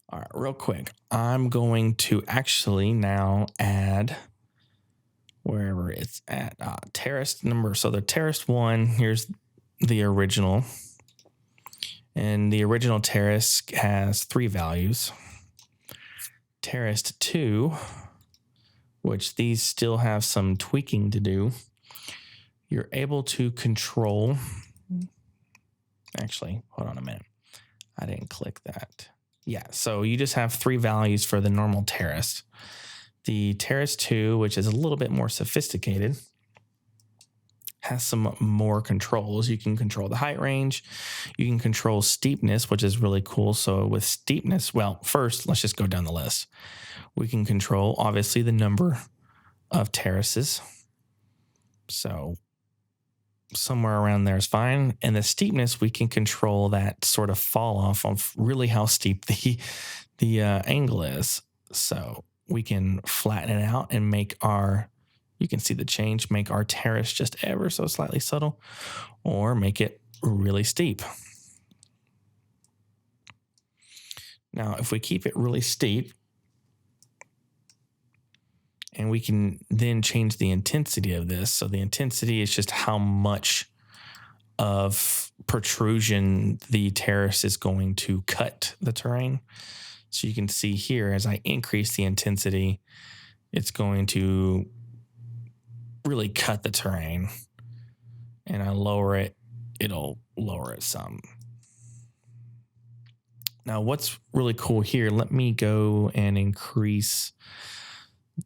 All right, real quick. I'm going to actually now add wherever it's at terrace number. So the terrace one, here's the original. And the original terrace has 3 values. Terrace 2, which these still have some tweaking to do. You're able to control. Actually, hold on a minute. I didn't click that. Yeah, so you just have 3 values for the normal terrace. The Terrace 2, which is a little bit more sophisticated, has some more controls. You can control the height range. You can control steepness, which is really cool. So with steepness, well, first, let's just go down the list. We can control, obviously, the number of terraces. So somewhere around there is fine. And the steepness, we can control that sort of fall off of really how steep the angle is. So we can flatten it out and make you can see the change, make our terrace just ever so slightly subtle, or make it really steep. Now, if we keep it really steep, and we can then change the intensity of this. So the intensity is just how much of protrusion the terrace is going to cut the terrain. So you can see here, as I increase the intensity, it's going to really cut the terrain. And I lower it, it'll lower it some. Now, what's really cool here, let me go and increase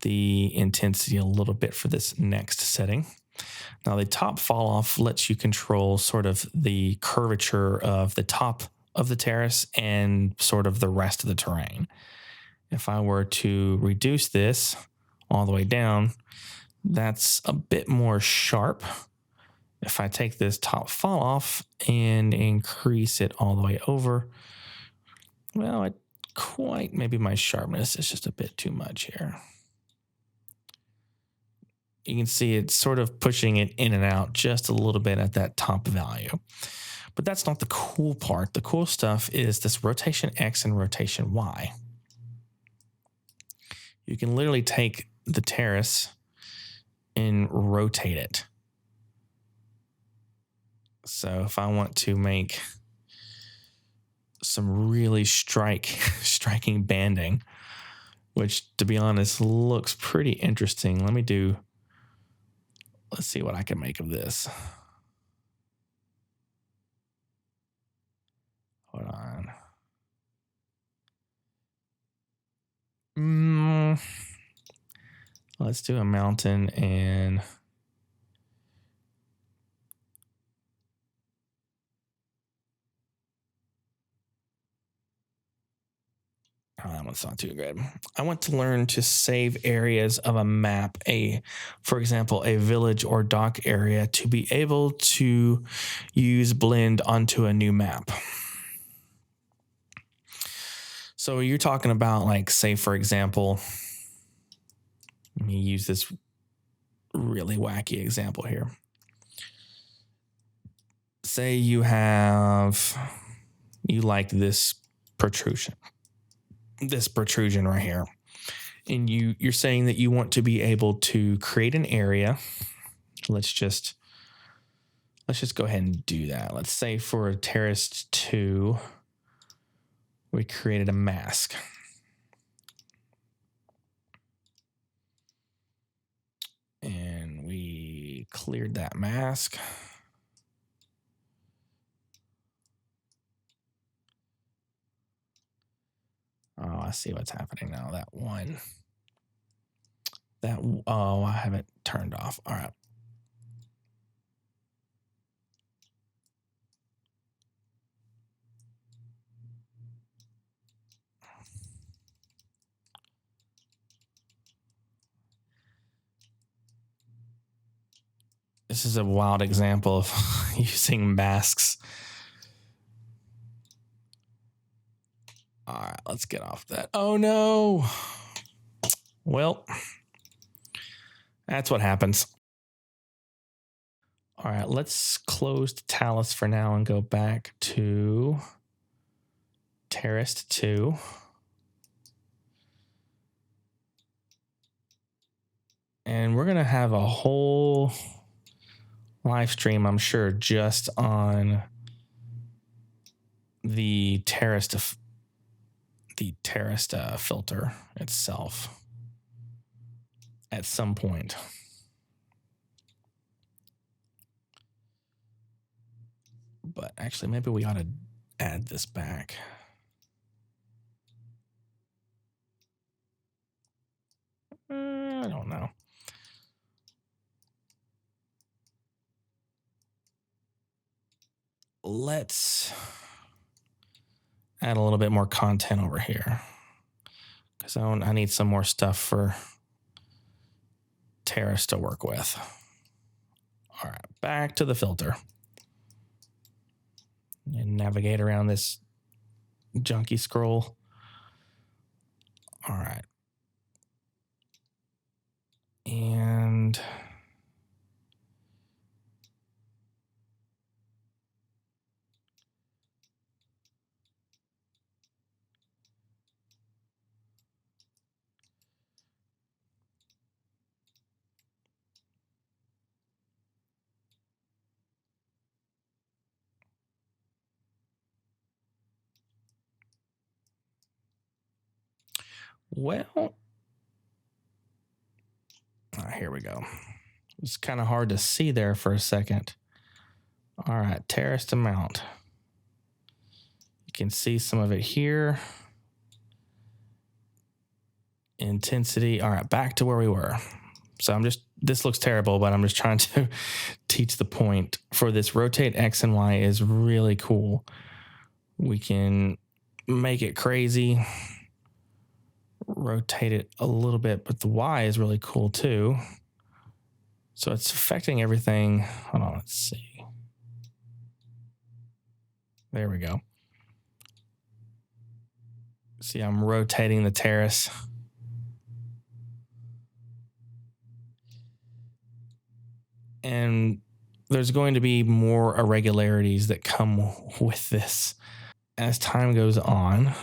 the intensity a little bit for this next setting. Now, the top fall off lets you control sort of the curvature of the top of the terrace and sort of the rest of the terrain. If I were to reduce this all the way down, that's a bit more sharp. If I take this top fall off and increase it all the way over, well, maybe my sharpness is just a bit too much here. You can see it's sort of pushing it in and out just a little bit at that top value. But that's not the cool part. The cool stuff is this rotation X and rotation Y. You can literally take the terrace and rotate it. So if I want to make some really striking banding, which to be honest looks pretty interesting. Let's see what I can make of this. Hold on. Let's do a mountain and that one's not too good. I want to learn to save areas of a map, for example, a village or dock area, to be able to use blend onto a new map. So you're talking about, like, say, for example, let me use this really wacky example here. Say you like this protrusion right here. And you're saying that you want to be able to create an area. Let's just go ahead and do that. Let's say for a Terrace 2, we created a mask. And we cleared that mask. Oh, I see what's happening now. I have it turned off. All right. This is a wild example of using masks. All right, let's get off that. Oh no. Well, that's what happens. All right, let's close the talus for now and go back to Terrace 2. And we're going to have a whole live stream, I'm sure, just on the Terrace filter itself at some point. But actually, maybe we ought to add this back. I don't know. Let's add a little bit more content over here, because I need some more stuff for Terrace to work with. All right, back to the filter. And navigate around this junky scroll. All right. And well, here we go. It's kind of hard to see there for a second. All right, Terrace to mount. You can see some of it here. Intensity. All right, back to where we were. So this looks terrible, but I'm just trying to teach the point. For this rotate X and Y is really cool. We can make it crazy, rotate it a little bit, but the Y is really cool too. So it's affecting everything. Hold on, let's see. There we go. See, I'm rotating the terrace. And there's going to be more irregularities that come with this as time goes on.